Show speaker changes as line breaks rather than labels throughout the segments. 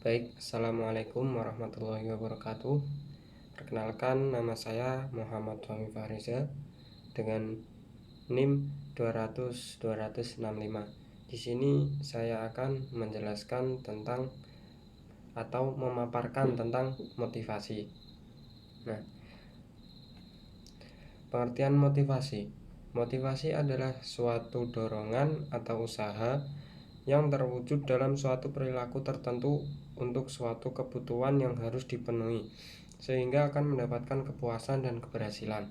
Baik, Assalamualaikum warahmatullahi wabarakatuh. Perkenalkan, nama saya Muhammad Fahmi Fahriza dengan NIM 200-265. Di sini saya akan menjelaskan tentang atau memaparkan tentang motivasi. Nah, pengertian motivasi. Motivasi adalah suatu dorongan atau usaha yang terwujud dalam suatu perilaku tertentu untuk suatu kebutuhan yang harus dipenuhi, sehingga akan mendapatkan kepuasan dan keberhasilan.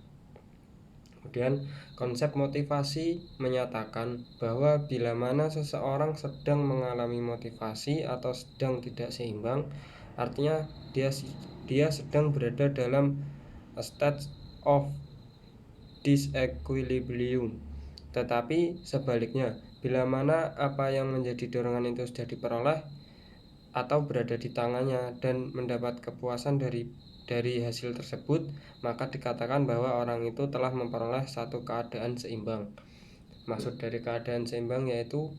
Kemudian, konsep motivasi menyatakan bahwa bila mana seseorang sedang mengalami motivasi atau sedang tidak seimbang, artinya dia sedang berada dalam a state of disequilibrium. Tetapi sebaliknya, bila mana apa yang menjadi dorongan itu sudah diperoleh atau berada di tangannya dan mendapat kepuasan dari hasil tersebut, maka dikatakan bahwa orang itu telah memperoleh satu keadaan seimbang. Maksud dari keadaan seimbang yaitu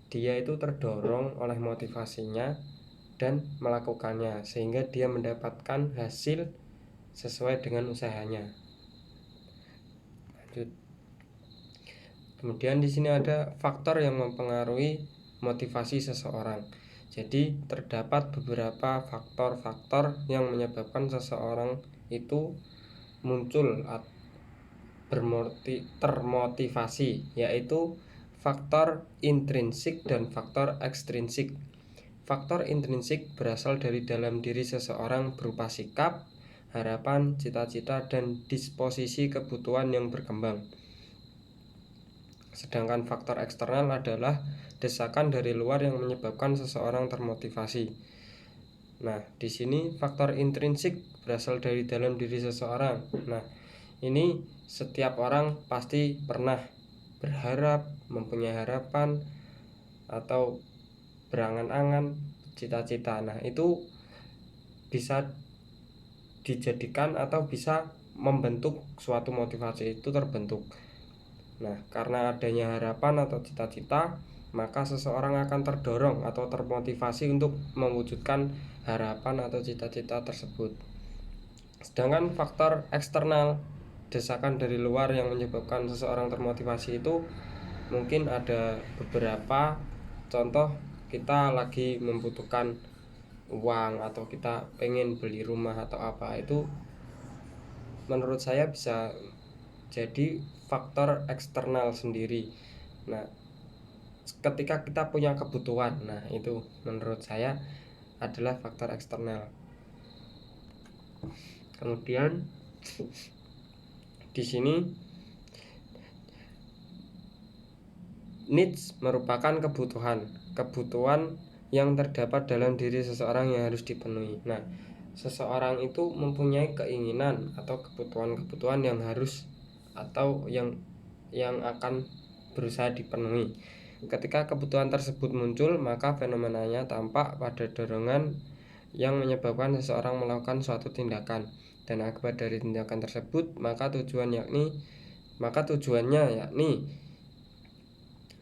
dia itu terdorong oleh motivasinya dan melakukannya, sehingga dia mendapatkan hasil sesuai dengan usahanya. Lanjut. Kemudian di sini ada faktor yang mempengaruhi motivasi seseorang. Jadi terdapat beberapa faktor-faktor yang menyebabkan seseorang itu muncul termotivasi, yaitu faktor intrinsik dan faktor ekstrinsik. Faktor intrinsik berasal dari dalam diri seseorang berupa sikap, harapan, cita-cita, dan disposisi kebutuhan yang berkembang. Sedangkan faktor eksternal adalah desakan dari luar yang menyebabkan seseorang termotivasi. Nah, di sini faktor intrinsik berasal dari dalam diri seseorang. Nah, ini setiap orang pasti pernah berharap, mempunyai harapan, atau berangan-angan, cita-cita. Nah, itu bisa dijadikan atau bisa membentuk suatu motivasi itu terbentuk. Nah, karena adanya harapan atau cita-cita, maka seseorang akan terdorong atau termotivasi untuk mewujudkan harapan atau cita-cita tersebut. Sedangkan faktor eksternal, desakan dari luar yang menyebabkan seseorang termotivasi itu mungkin ada beberapa. Contoh, kita lagi membutuhkan uang atau kita pengen beli rumah atau apa, itu menurut saya bisa jadi faktor eksternal sendiri. Nah, ketika kita punya kebutuhan, nah itu menurut saya adalah faktor eksternal. Kemudian di sini needs merupakan kebutuhan yang terdapat dalam diri seseorang yang harus dipenuhi. Nah, seseorang itu mempunyai keinginan atau kebutuhan-kebutuhan yang harus atau yang akan berusaha dipenuhi. Ketika kebutuhan tersebut muncul, maka fenomenanya tampak pada dorongan yang menyebabkan seseorang melakukan suatu tindakan, dan akibat dari tindakan tersebut maka tujuannya yakni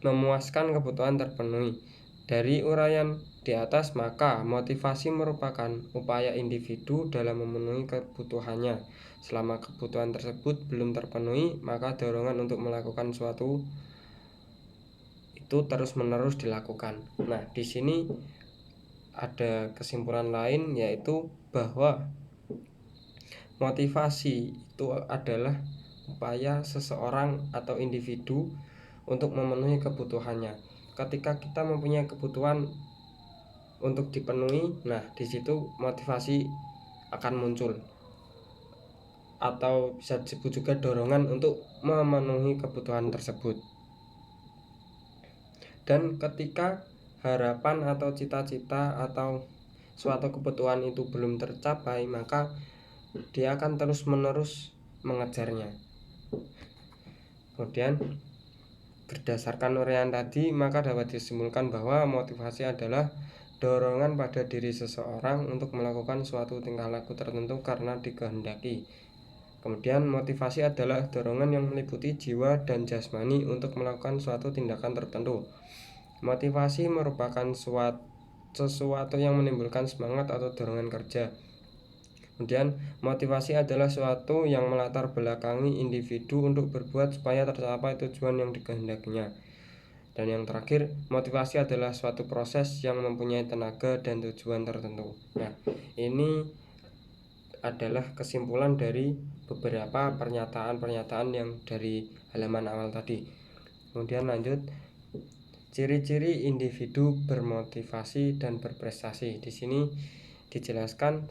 memuaskan kebutuhan terpenuhi. Dari uraian di atas, maka motivasi merupakan upaya individu dalam memenuhi kebutuhannya. Selama kebutuhan tersebut belum terpenuhi, maka dorongan untuk melakukan suatu itu terus-menerus dilakukan. Nah, di sini ada kesimpulan lain, yaitu bahwa motivasi itu adalah upaya seseorang atau individu untuk memenuhi kebutuhannya. Ketika kita mempunyai kebutuhan untuk dipenuhi, nah di situ motivasi akan muncul, atau bisa disebut juga dorongan untuk memenuhi kebutuhan tersebut. Dan ketika harapan atau cita-cita atau suatu kebutuhan itu belum tercapai, maka dia akan terus-menerus mengejarnya. Kemudian berdasarkan uraian tadi, maka dapat disimpulkan bahwa motivasi adalah dorongan pada diri seseorang untuk melakukan suatu tingkah laku tertentu karena dikehendaki. Kemudian motivasi adalah dorongan yang meliputi jiwa dan jasmani untuk melakukan suatu tindakan tertentu. Motivasi merupakan sesuatu yang menimbulkan semangat atau dorongan kerja. Kemudian motivasi adalah suatu yang melatar belakangi individu untuk berbuat supaya tercapai tujuan yang dikehendakinya. Dan yang terakhir, motivasi adalah suatu proses yang mempunyai tenaga dan tujuan tertentu. Nah, ini adalah kesimpulan dari beberapa pernyataan-pernyataan yang dari halaman awal tadi. Kemudian lanjut, ciri-ciri individu bermotivasi dan berprestasi. Di sini dijelaskan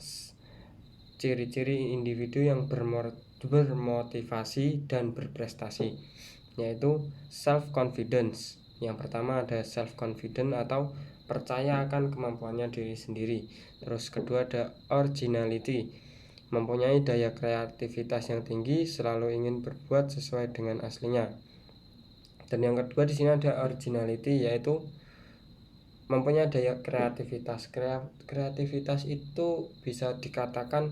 ciri-ciri individu yang bermotivasi dan berprestasi, yaitu self confidence. Yang pertama ada self confidence atau percaya akan kemampuannya diri sendiri. Terus kedua ada originality, mempunyai daya kreativitas yang tinggi, selalu ingin berbuat sesuai dengan aslinya. Dan yang kedua di sini ada originality, yaitu mempunyai daya kreativitas. Kreativitas itu bisa dikatakan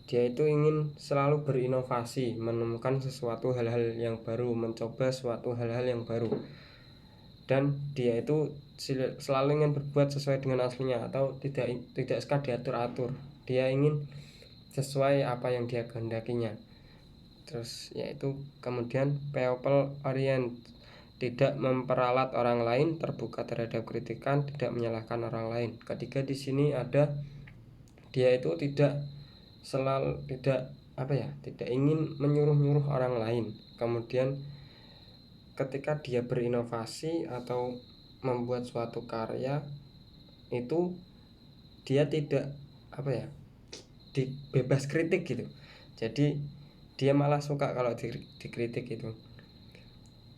dia itu ingin selalu berinovasi, menemukan sesuatu hal-hal yang baru, mencoba suatu hal-hal yang baru. Dan dia itu selalu ingin berbuat sesuai dengan aslinya atau tidak suka diatur-atur. Dia ingin sesuai apa yang dia kehendakinya. Terus yaitu kemudian people orient, tidak memperalat orang lain, terbuka terhadap kritikan, tidak menyalahkan orang lain. Ketiga di sini ada dia itu tidak ingin menyuruh-nyuruh orang lain. Kemudian ketika dia berinovasi atau membuat suatu karya itu dia tidak bebas kritik gitu. Jadi dia malah suka kalau dikritik itu.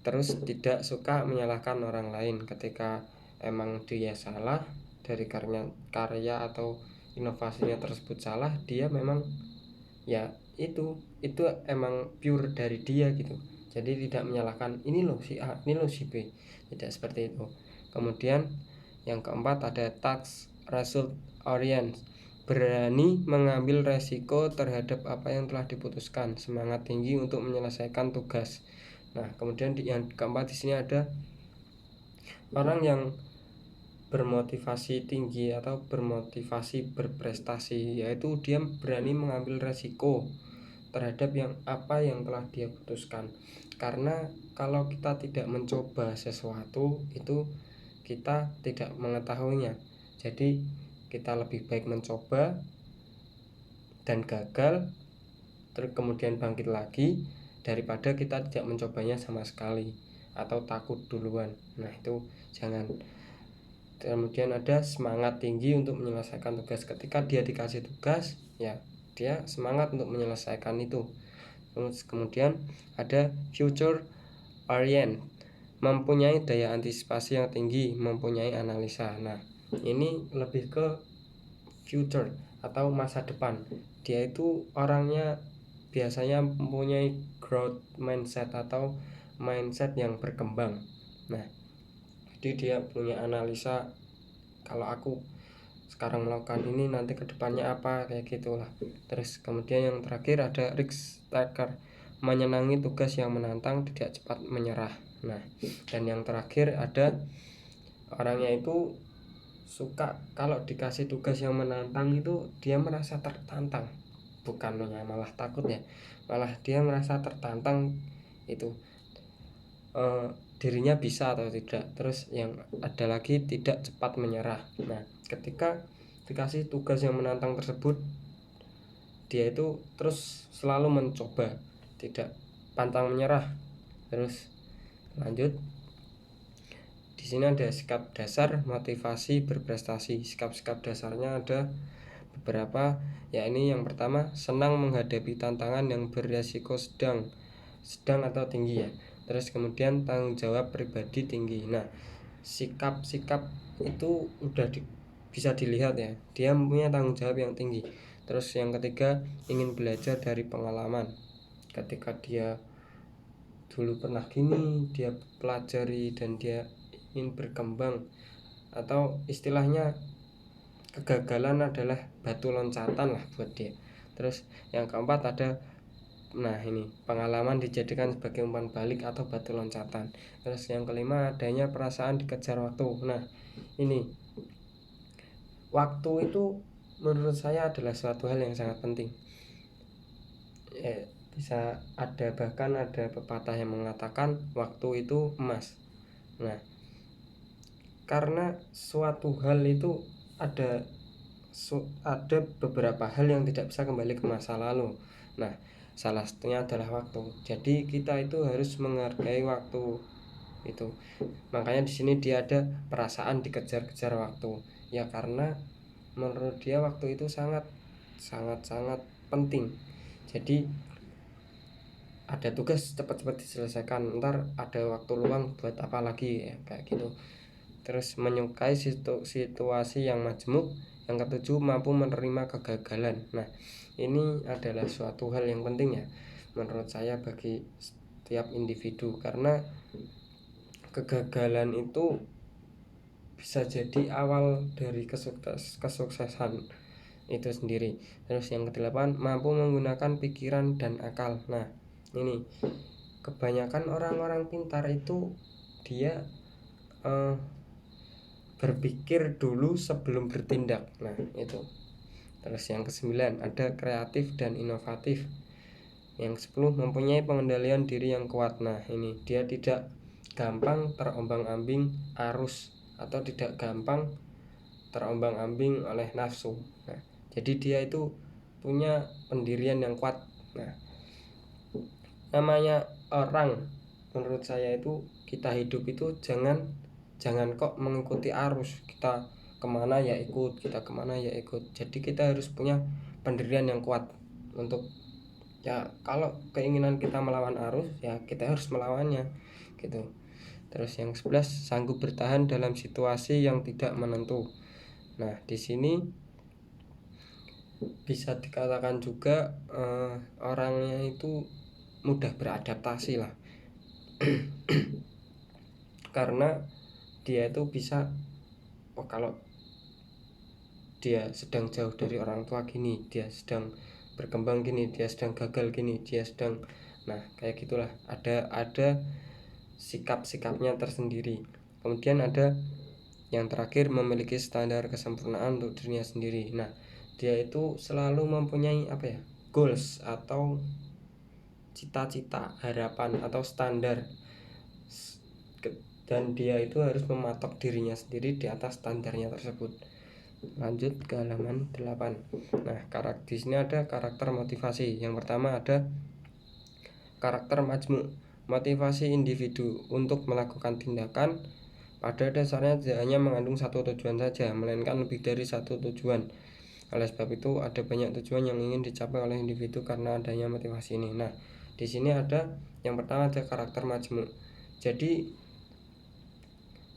Terus tidak suka menyalahkan orang lain ketika emang dia salah dari karya atau inovasinya tersebut salah, dia memang ya itu emang pure dari dia gitu. Jadi tidak menyalahkan ini loh si A, ini loh si B, tidak seperti itu. Kemudian yang keempat ada task result orient, berani mengambil resiko terhadap apa yang telah diputuskan, semangat tinggi untuk menyelesaikan tugas. Nah, kemudian yang keempat di sini ada orang yang bermotivasi tinggi atau bermotivasi berprestasi, yaitu dia berani mengambil resiko terhadap apa yang telah dia putuskan. Karena kalau kita tidak mencoba sesuatu itu kita tidak mengetahuinya. Jadi kita lebih baik mencoba dan gagal terus kemudian bangkit lagi daripada kita tidak mencobanya sama sekali atau takut duluan. Nah, itu jangan. Kemudian ada semangat tinggi untuk menyelesaikan tugas. Ketika dia dikasih tugas, ya dia semangat untuk menyelesaikan itu. Terus kemudian ada future orient, mempunyai daya antisipasi yang tinggi, mempunyai analisa. Nah, ini lebih ke future atau masa depan. Dia itu orangnya biasanya mempunyai growth mindset atau mindset yang berkembang. Nah, jadi dia punya analisa, kalau aku sekarang melakukan ini nanti kedepannya apa, kayak gitulah. Terus kemudian yang terakhir ada risk taker, menyenangi tugas yang menantang, tidak cepat menyerah. Nah, dan yang terakhir ada orangnya itu suka kalau dikasih tugas yang menantang itu dia merasa tertantang, bukan malah takut ya, malah dia merasa tertantang itu dirinya bisa atau tidak. Terus yang ada lagi tidak cepat menyerah. Nah, ketika dikasih tugas yang menantang tersebut dia itu terus selalu mencoba, tidak pantang menyerah. Terus lanjut, di sini ada sikap dasar motivasi berprestasi. Sikap-sikap dasarnya ada beberapa, ya ini yang pertama, senang menghadapi tantangan yang beresiko sedang atau tinggi ya. Terus kemudian tanggung jawab pribadi tinggi. Nah, sikap-sikap itu udah bisa dilihat ya, dia punya tanggung jawab yang tinggi. Terus yang ketiga, ingin belajar dari pengalaman. Ketika dia dulu pernah gini, dia pelajari dan dia ingin berkembang, atau istilahnya kegagalan adalah batu loncatan lah buat dia. Terus yang keempat ada, nah ini, pengalaman dijadikan sebagai umpan balik atau batu loncatan. Terus yang kelima adanya perasaan dikejar waktu. Nah, ini waktu itu menurut saya adalah suatu hal yang sangat penting. Bisa bahkan ada pepatah yang mengatakan waktu itu emas. Nah, karena suatu hal itu ada beberapa hal yang tidak bisa kembali ke masa lalu. Nah, salah satunya adalah waktu. Jadi kita itu harus menghargai waktu itu. Makanya di sini dia ada perasaan dikejar-kejar waktu. Ya karena menurut dia waktu itu sangat penting. Jadi ada tugas cepat-cepat diselesaikan, ntar ada waktu luang buat apa lagi ya, kayak gitu. Terus menyukai situasi yang majemuk. Yang ketujuh, mampu menerima kegagalan. Nah, ini adalah suatu hal yang penting ya menurut saya bagi setiap individu, karena kegagalan itu bisa jadi awal dari kesuksesan itu sendiri. Terus yang kedelapan, mampu menggunakan pikiran dan akal. Nah, ini kebanyakan orang-orang pintar itu dia berpikir dulu sebelum bertindak. Nah, itu. Terus yang kesembilan, ada kreatif dan inovatif. Yang ke-10, mempunyai pengendalian diri yang kuat. Nah, ini dia tidak gampang terombang-ambing arus atau tidak gampang terombang-ambing oleh nafsu. Nah, jadi dia itu punya pendirian yang kuat. Nah, namanya orang, menurut saya itu kita hidup itu jangan kok mengikuti arus, kita kemana ya ikut, jadi kita harus punya pendirian yang kuat untuk ya kalau keinginan kita melawan arus ya kita harus melawannya gitu. Terus yang 11, sanggup bertahan dalam situasi yang tidak menentu. Nah, di sini bisa dikatakan juga orangnya itu mudah beradaptasi lah. Karena dia itu bisa kalau dia sedang jauh dari orang tua gini, dia sedang berkembang gini, dia sedang gagal gini, dia sedang kayak gitulah, ada sikap-sikapnya tersendiri. Kemudian ada yang terakhir, memiliki standar kesempurnaan untuk dirinya sendiri. Nah, dia itu selalu mempunyai goals atau cita-cita, harapan atau standar, dan dia itu harus mematok dirinya sendiri di atas standarnya tersebut. Lanjut ke halaman 8. Nah, di sini ada karakter motivasi. Yang pertama ada karakter majmuk, motivasi individu untuk melakukan tindakan pada dasarnya tidak hanya mengandung satu tujuan saja, melainkan lebih dari satu tujuan. Oleh sebab itu ada banyak tujuan yang ingin dicapai oleh individu karena adanya motivasi ini. Nah, di sini ada yang pertama ada karakter majmuk. Jadi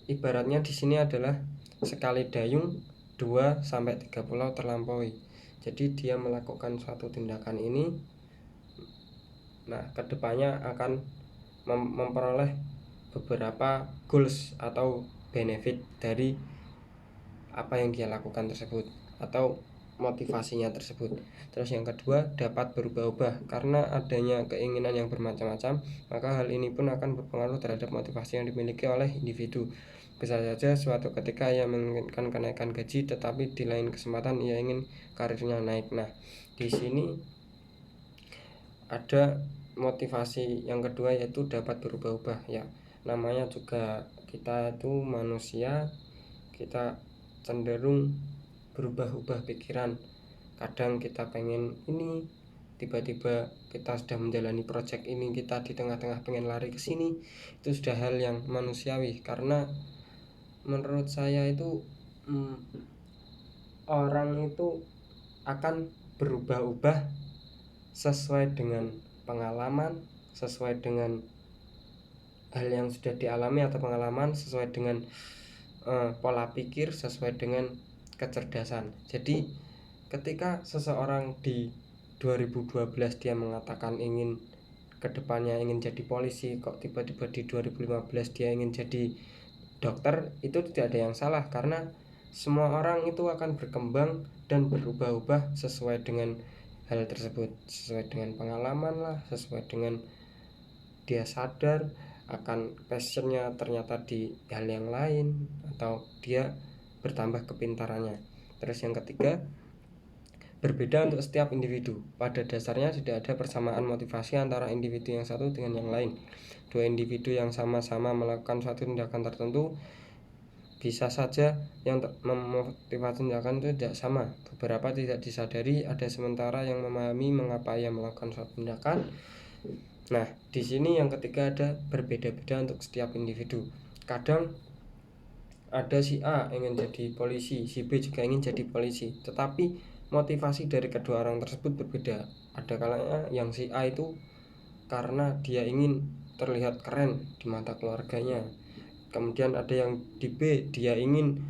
ibaratnya di sini adalah sekali dayung 2-3 pulau terlampaui. Jadi dia melakukan suatu tindakan ini, nah kedepannya akan memperoleh beberapa goals atau benefit dari apa yang dia lakukan tersebut atau motivasinya tersebut. Terus yang kedua, dapat berubah-ubah. Karena adanya keinginan yang bermacam-macam, maka hal ini pun akan berpengaruh terhadap motivasi yang dimiliki oleh individu. Bisa saja suatu ketika ia menginginkan kenaikan gaji, tetapi di lain kesempatan ia ingin karirnya naik. Nah, di sini ada motivasi yang kedua, yaitu dapat berubah-ubah. Ya, namanya juga kita itu manusia, kita cenderung berubah-ubah pikiran. Kadang kita pengen ini, tiba-tiba kita sudah menjalani project ini, kita di tengah-tengah pengen lari ke sini. Itu sudah hal yang manusiawi, karena menurut saya itu orang itu akan berubah-ubah sesuai dengan pengalaman, sesuai dengan hal yang sudah dialami atau pengalaman, sesuai dengan pola pikir, sesuai dengan kecerdasan. Jadi ketika seseorang di 2012 dia mengatakan ingin kedepannya ingin jadi polisi, kok tiba-tiba di 2015 dia ingin jadi dokter, itu tidak ada yang salah, karena semua orang itu akan berkembang dan berubah-ubah sesuai dengan hal tersebut, sesuai dengan pengalaman lah, sesuai dengan dia sadar akan passionnya ternyata di hal yang lain, atau dia bertambah kepintarannya. Terus yang ketiga, berbeda untuk setiap individu. Pada dasarnya tidak ada persamaan motivasi antara individu yang satu dengan yang lain. Dua individu yang sama-sama melakukan suatu tindakan tertentu bisa saja yang memotivasi tindakan itu tidak sama. Beberapa tidak disadari, ada sementara yang memahami mengapa ia melakukan suatu tindakan. Nah, di sini yang ketiga ada berbeda-beda untuk setiap individu. Kadang ada si A ingin jadi polisi, si B juga ingin jadi polisi, tetapi motivasi dari kedua orang tersebut berbeda. Ada kalanya yang si A itu karena dia ingin terlihat keren di mata keluarganya. Kemudian ada yang di B, dia ingin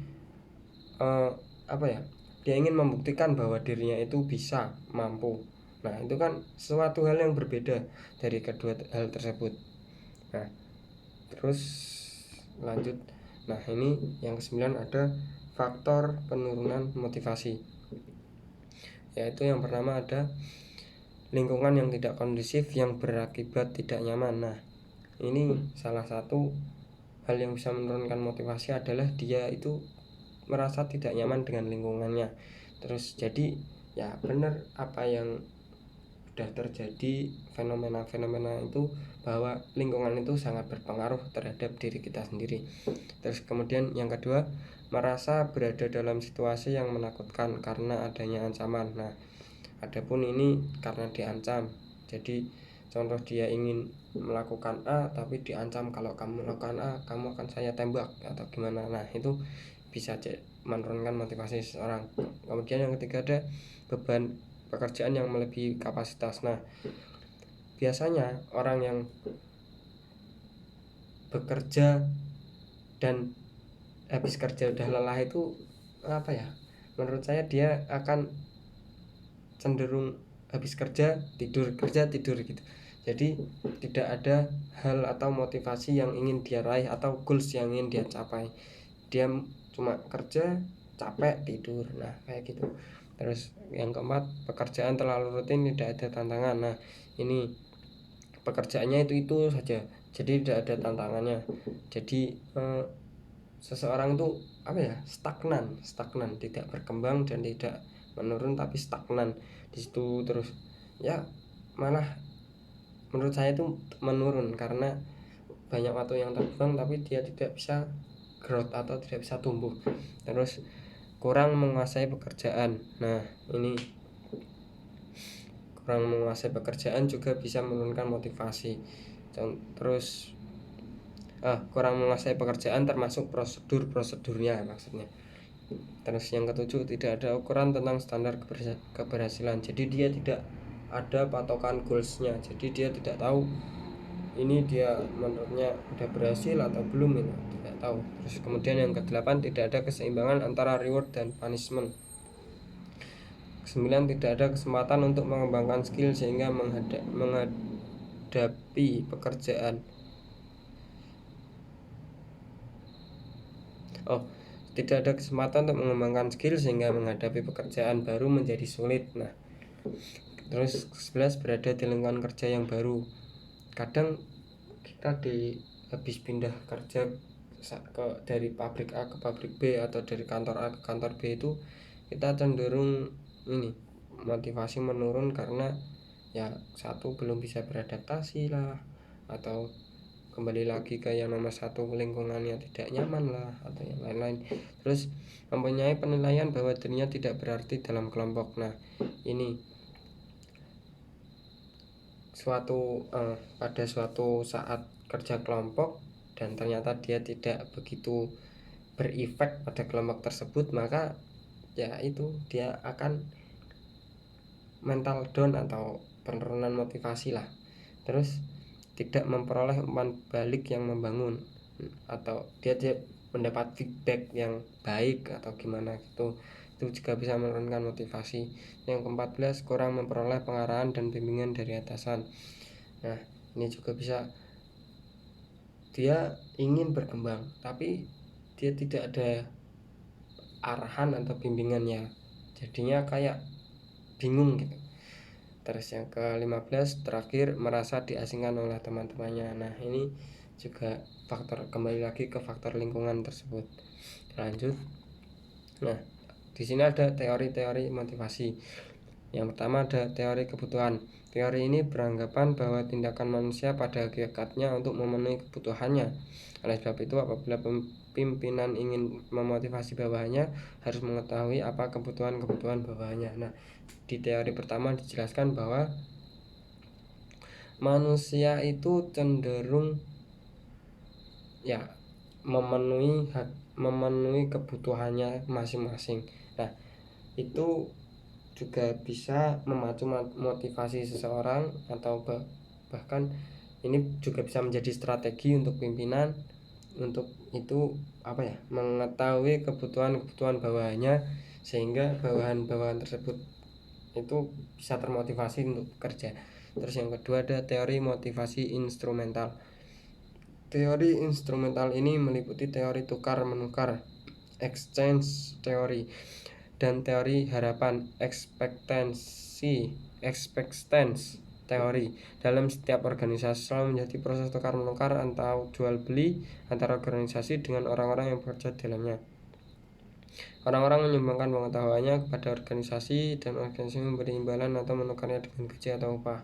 dia ingin membuktikan bahwa dirinya itu bisa, mampu. Nah, itu kan suatu hal yang berbeda dari kedua hal tersebut. Nah, terus lanjut. Nah, ini yang ke-9 ada faktor penurunan motivasi. Yaitu yang pertama ada lingkungan yang tidak kondusif yang berakibat tidak nyaman. Nah, ini salah satu hal yang bisa menurunkan motivasi adalah dia itu merasa tidak nyaman dengan lingkungannya. Terus jadi ya benar apa yang sudah terjadi, fenomena-fenomena itu, bahwa lingkungan itu sangat berpengaruh terhadap diri kita sendiri. Terus kemudian yang kedua, merasa berada dalam situasi yang menakutkan karena adanya ancaman. Nah, adapun ini karena diancam. Jadi contoh dia ingin melakukan A tapi diancam, kalau kamu melakukan A kamu akan saya tembak atau gimana. Nah, itu bisa menurunkan motivasi seseorang. Kemudian yang ketiga ada beban pekerjaan yang melebihi kapasitas. Nah, biasanya orang yang bekerja dan habis kerja udah lelah itu menurut saya dia akan cenderung habis kerja tidur gitu. Jadi tidak ada hal atau motivasi yang ingin dia raih atau goals yang ingin dia capai. Dia cuma kerja, capek, tidur. Nah, kayak gitu. Terus yang keempat, pekerjaan terlalu rutin, tidak ada tantangan. Nah, ini pekerjaannya itu saja, jadi tidak ada tantangannya. Jadi seseorang itu stagnan, tidak berkembang dan tidak menurun tapi stagnan di situ terus. Ya, malah menurut saya itu menurun karena banyak waktu yang terbuang tapi dia tidak bisa growth atau tidak bisa tumbuh. Terus kurang menguasai pekerjaan. Nah, ini kurang menguasai pekerjaan juga bisa menurunkan motivasi. Terus kurang menguasai pekerjaan termasuk prosedurnya maksudnya. Terus yang ketujuh, tidak ada ukuran tentang standar keberhasilan. Jadi dia tidak ada patokan goalsnya. Jadi dia tidak tahu ini dia menurutnya udah berhasil atau belum, ini tidak tahu. Terus kemudian yang ke-8, tidak ada keseimbangan antara reward dan punishment. Ke-9, tidak ada kesempatan untuk mengembangkan skill sehingga menghadapi pekerjaan. Tidak ada kesempatan untuk mengembangkan skill sehingga menghadapi pekerjaan baru menjadi sulit. Nah, terus ke-11, berada di lingkungan kerja yang baru. Kadang kita habis pindah kerja dari pabrik A ke pabrik B atau dari kantor A ke kantor B itu kita cenderung motivasi menurun karena ya satu belum bisa beradaptasi lah, atau kembali lagi ke yang nomor satu, lingkungannya tidak nyaman lah, atau yang lain-lain. Terus mempunyai penilaian bahwa dirinya tidak berarti dalam kelompok. Nah, ini pada suatu saat kerja kelompok dan ternyata dia tidak begitu berefek pada kelompok tersebut, maka ya itu dia akan mental down atau penurunan motivasi lah. Terus tidak memperoleh umpan balik yang membangun, atau dia tidak mendapat feedback yang baik atau gimana gitu, itu juga bisa menurunkan motivasi. Yang ke-14, kurang memperoleh pengarahan dan bimbingan dari atasan. Nah, ini juga bisa, dia ingin berkembang tapi dia tidak ada arahan atau bimbingannya, jadinya kayak bingung gitu. Terus yang ke-15 terakhir, merasa diasingkan oleh teman-temannya. Nah, ini juga kembali lagi ke faktor lingkungan tersebut. Lanjut. Nah, di sini ada teori-teori motivasi. Yang pertama ada teori kebutuhan. Teori ini beranggapan bahwa tindakan manusia pada hakikatnya untuk memenuhi kebutuhannya. Oleh sebab itu, apabila pimpinan ingin memotivasi bawahannya, harus mengetahui apa kebutuhan-kebutuhan bawahannya. Nah, di teori pertama dijelaskan bahwa manusia itu cenderung ya memenuhi kebutuhannya masing-masing. Nah, itu juga bisa memacu motivasi seseorang atau bahkan ini juga bisa menjadi strategi untuk pimpinan untuk itu mengetahui kebutuhan bawahannya sehingga bawahan-bawahan tersebut itu bisa termotivasi untuk bekerja. Terus yang kedua ada teori motivasi instrumental. Teori instrumental ini meliputi teori tukar menukar, exchange teori, dan teori harapan, expectance teori. Dalam setiap organisasi selalu menjadi proses tukar menukar atau jual beli antara organisasi dengan orang-orang yang bekerja di dalamnya. Orang-orang menyumbangkan pengetahuannya kepada organisasi dan organisasi memberi imbalan atau menukarnya dengan gaji atau upah.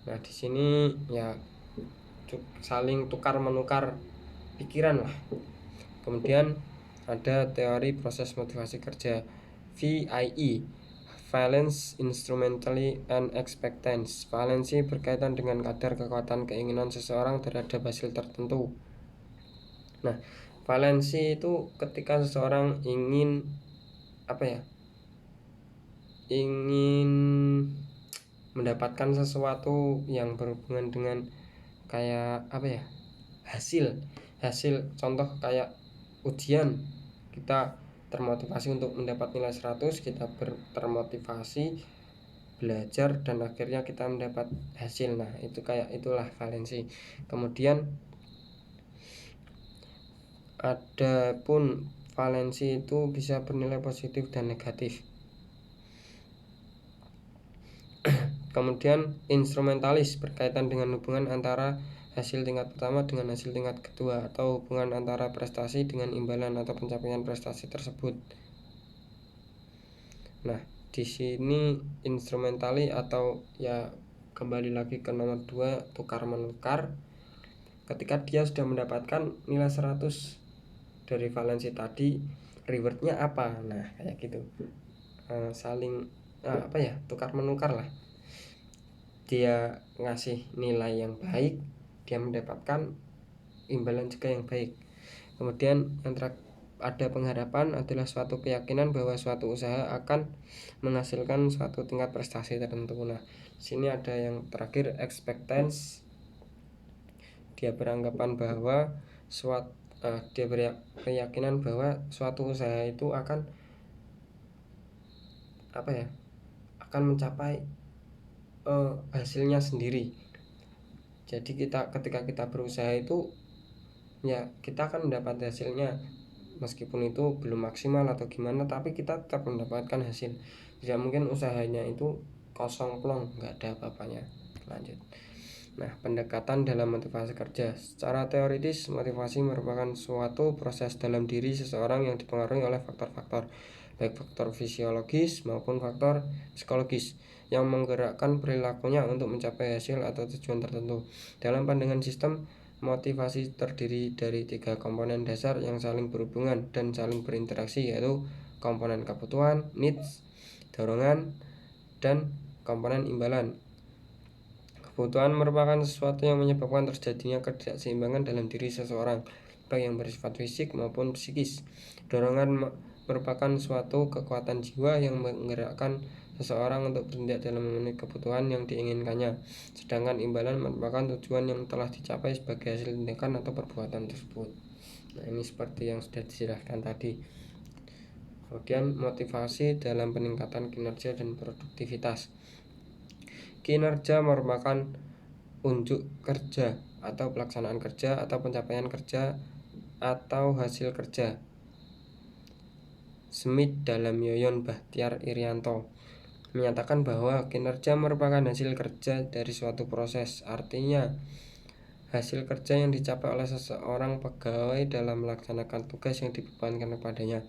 Nah, di sini ya saling tukar menukar pikiran lah. Kemudian ada teori proses motivasi kerja, VIE, Valence, Instrumentally, and Expectance. Valensi berkaitan dengan kadar kekuatan keinginan seseorang terhadap hasil tertentu. Nah, valensi itu ketika seseorang ingin ingin mendapatkan sesuatu yang berhubungan dengan kayak hasil contoh kayak ujian, kita termotivasi untuk mendapat nilai 100, kita termotivasi belajar dan akhirnya kita mendapat hasil. Nah, itulah valensi. Kemudian adapun valensi itu bisa bernilai positif dan negatif. Kemudian instrumentalis berkaitan dengan hubungan antara hasil tingkat pertama dengan hasil tingkat kedua atau hubungan antara prestasi dengan imbalan atau pencapaian prestasi tersebut. Nah, di sini instrumentali atau ya kembali lagi ke nomor 2, tukar menukar. Ketika dia sudah mendapatkan nilai 100 dari valensi tadi, rewardnya apa? Nah, kayak gitu. Saling tukar menukar lah. Dia ngasih nilai yang baik, dia mendapatkan imbalan juga yang baik. Kemudian yang ada pengharapan adalah suatu keyakinan bahwa suatu usaha akan menghasilkan suatu tingkat prestasi tertentu. Nah, sini ada yang terakhir, expectance. Dia beranggapan bahwa dia berkeyakinan bahwa suatu usaha itu akan mencapai hasilnya sendiri. Jadi ketika kita berusaha itu ya kita akan mendapat hasilnya, meskipun itu belum maksimal atau gimana, tapi kita tetap mendapatkan hasil. Tidak mungkin usahanya itu kosong plong, nggak ada apa-apanya. Lanjut. Nah, pendekatan dalam motivasi kerja. Secara teoritis, motivasi merupakan suatu proses dalam diri seseorang yang dipengaruhi oleh faktor-faktor, baik faktor fisiologis maupun faktor psikologis, yang menggerakkan perilakunya untuk mencapai hasil atau tujuan tertentu. Dalam pandangan sistem, motivasi terdiri dari 3 komponen dasar yang saling berhubungan dan saling berinteraksi, yaitu komponen kebutuhan, needs, dorongan, dan komponen imbalan. Kebutuhan merupakan sesuatu yang menyebabkan terjadinya ketidakseimbangan dalam diri seseorang, baik yang bersifat fisik maupun psikis. Dorongan merupakan suatu kekuatan jiwa yang menggerakkan seseorang untuk bertindak dalam memenuhi kebutuhan yang diinginkannya. Sedangkan imbalan merupakan tujuan yang telah dicapai sebagai hasil tindakan atau perbuatan tersebut. Nah, ini seperti yang sudah dijelaskan tadi. Kemudian motivasi dalam peningkatan kinerja dan produktivitas. Kinerja merupakan unjuk kerja atau pelaksanaan kerja atau pencapaian kerja atau hasil kerja. Smith dalam Yoyon Bahtiar Irianto menyatakan bahwa kinerja merupakan hasil kerja dari suatu proses. Artinya, hasil kerja yang dicapai oleh seseorang pegawai dalam melaksanakan tugas yang dibebankan kepadanya.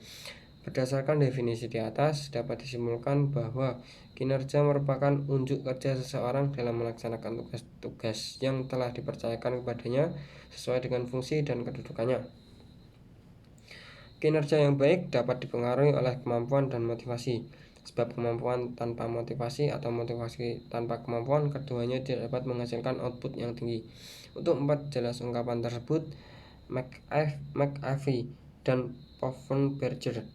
Berdasarkan definisi di atas, dapat disimpulkan bahwa kinerja merupakan unjuk kerja seseorang dalam melaksanakan tugas-tugas yang telah dipercayakan kepadanya sesuai dengan fungsi dan kedudukannya. Kinerja yang baik dapat dipengaruhi oleh kemampuan dan motivasi, sebab kemampuan tanpa motivasi atau motivasi tanpa kemampuan keduanya tidak dapat menghasilkan output yang tinggi. Untuk memperjelas ungkapan tersebut, McAfee dan Poffenberger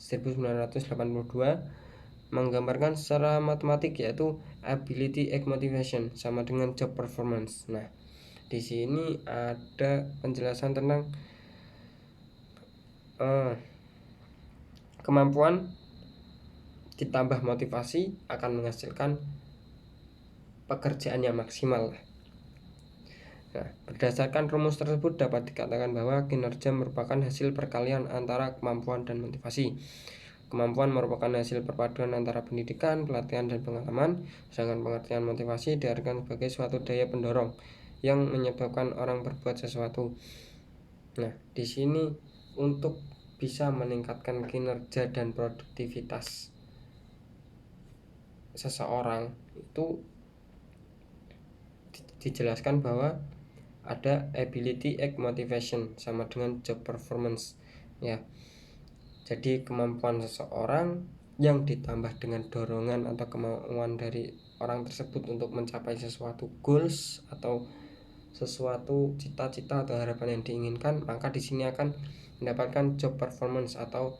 1982 menggambarkan secara matematik, yaitu ability x motivation sama dengan job performance. Nah, di sini ada penjelasan tentang kemampuan ditambah motivasi akan menghasilkan pekerjaan yang maksimal. Nah, berdasarkan rumus tersebut dapat dikatakan bahwa kinerja merupakan hasil perkalian antara kemampuan dan motivasi. Kemampuan merupakan hasil perpaduan antara pendidikan, pelatihan, dan pengalaman, sedangkan pengertian motivasi diartikan sebagai suatu daya pendorong yang menyebabkan orang berbuat sesuatu. Nah, di sini untuk bisa meningkatkan kinerja dan produktivitas seseorang itu dijelaskan bahwa ada ability x motivation sama dengan job performance, ya. Jadi kemampuan seseorang yang ditambah dengan dorongan atau kemauan dari orang tersebut untuk mencapai sesuatu goals atau sesuatu cita-cita atau harapan yang diinginkan, maka di sini akan mendapatkan job performance atau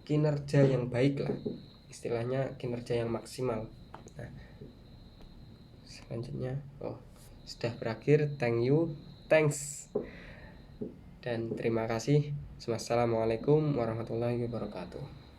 kinerja yang baik lah, istilahnya kinerja yang maksimal. Nah, selanjutnya sudah berakhir. Thanks dan terima kasih. Wassalamualaikum warahmatullahi wabarakatuh.